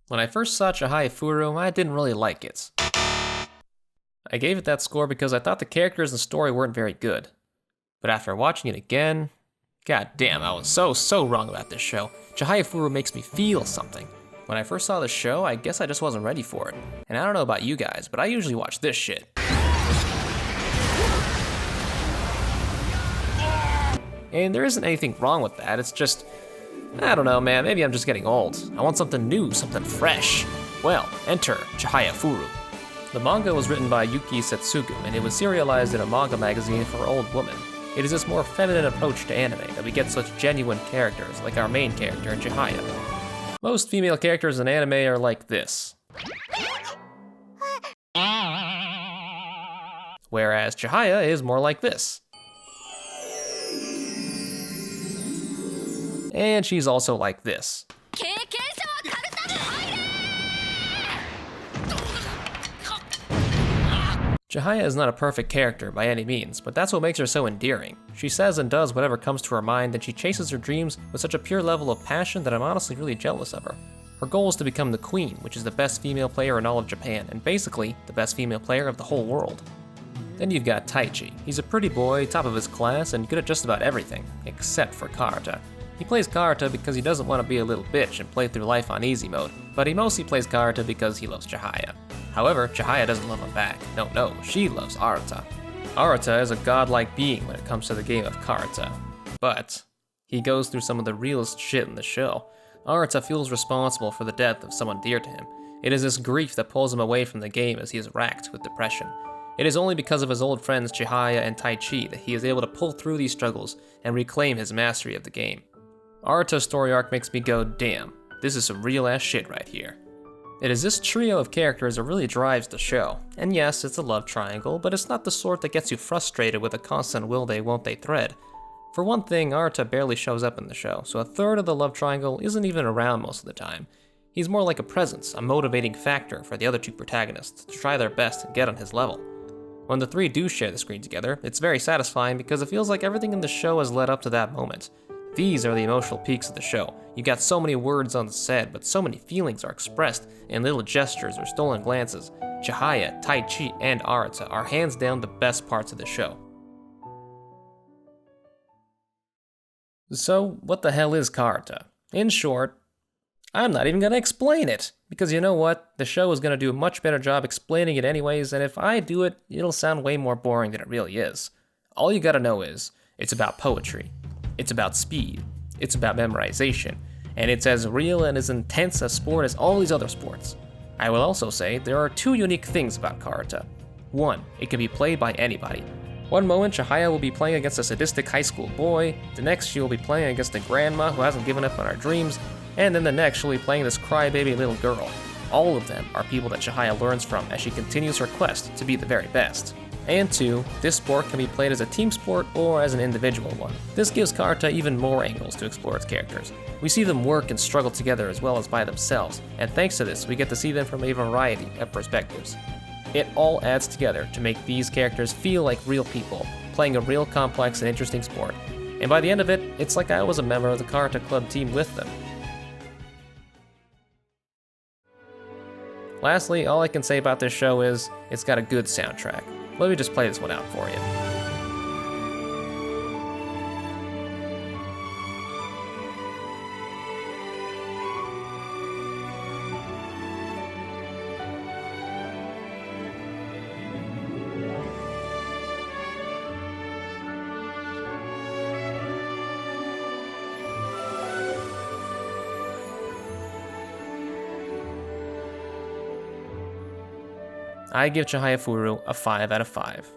When I first saw Chihayafuru, I didn't really like it. I gave it that score because I thought the characters and story weren't very good. But after watching it again, god damn, I was so wrong about this show. Chihayafuru makes me feel something. When I first saw the show, I guess I just wasn't ready for it. And I don't know about you guys, but I usually watch this shit. And there isn't anything wrong with that, it's just, I don't know man, maybe I'm just getting old. I want something new, something fresh. Well, enter Chihayafuru. The manga was written by Yuki Setsugu, and it was serialized in a manga magazine for old women. It is this more feminine approach to anime that we get such genuine characters, like our main character in Chihaya. Most female characters in anime are like this. Whereas Chihaya is more like this. And she's also like this. Chihaya is not a perfect character by any means, but that's what makes her so endearing. She says and does whatever comes to her mind, and she chases her dreams with such a pure level of passion that I'm honestly really jealous of her. Her goal is to become the queen, which is the best female player in all of Japan, and basically, the best female player of the whole world. Then you've got Taichi. He's a pretty boy, top of his class, and good at just about everything, except for karuta. He plays karuta because he doesn't want to be a little bitch and play through life on easy mode, but he mostly plays karuta because he loves Chihaya. However, Chihaya doesn't love him back. No, she loves Arata. Arata is a godlike being when it comes to the game of karuta. But he goes through some of the realest shit in the show. Arata feels responsible for the death of someone dear to him. It is this grief that pulls him away from the game as he is racked with depression. It is only because of his old friends Chihaya and Taichi that he is able to pull through these struggles and reclaim his mastery of the game. Arata's story arc makes me go, damn, this is some real ass shit right here. It is this trio of characters that really drives the show. And yes, it's a love triangle, but it's not the sort that gets you frustrated with a constant will they won't they thread. For one thing, Arata barely shows up in the show, so a third of the love triangle isn't even around most of the time. He's more like a presence, a motivating factor for the other two protagonists to try their best and get on his level. When the three do share the screen together, it's very satisfying because it feels like everything in the show has led up to that moment. These are the emotional peaks of the show. You got so many words unsaid, but so many feelings are expressed in little gestures or stolen glances. Chihaya, Taichi, and Arata are hands down the best parts of the show. So, what the hell is karuta? In short, I'm not even gonna explain it, because you know what? The show is gonna do a much better job explaining it anyways, and if I do it, it'll sound way more boring than it really is. All you gotta know is, it's about poetry. It's about speed, it's about memorization, and it's as real and as intense a sport as all these other sports. I will also say there are two unique things about karuta. One, it can be played by anybody. One moment Chihaya will be playing against a sadistic high school boy, the next she will be playing against a grandma who hasn't given up on her dreams, and then the next she'll be playing this crybaby little girl. All of them are people that Chihaya learns from as she continues her quest to be the very best. And two, this sport can be played as a team sport or as an individual one. This gives karuta even more angles to explore its characters. We see them work and struggle together as well as by themselves, and thanks to this, we get to see them from a variety of perspectives. It all adds together to make these characters feel like real people, playing a real complex and interesting sport. And by the end of it, it's like I was a member of the karuta club team with them. Lastly, all I can say about this show is, it's got a good soundtrack. Let me just play this one out for you. I give Chihayafuru a 5 out of 5.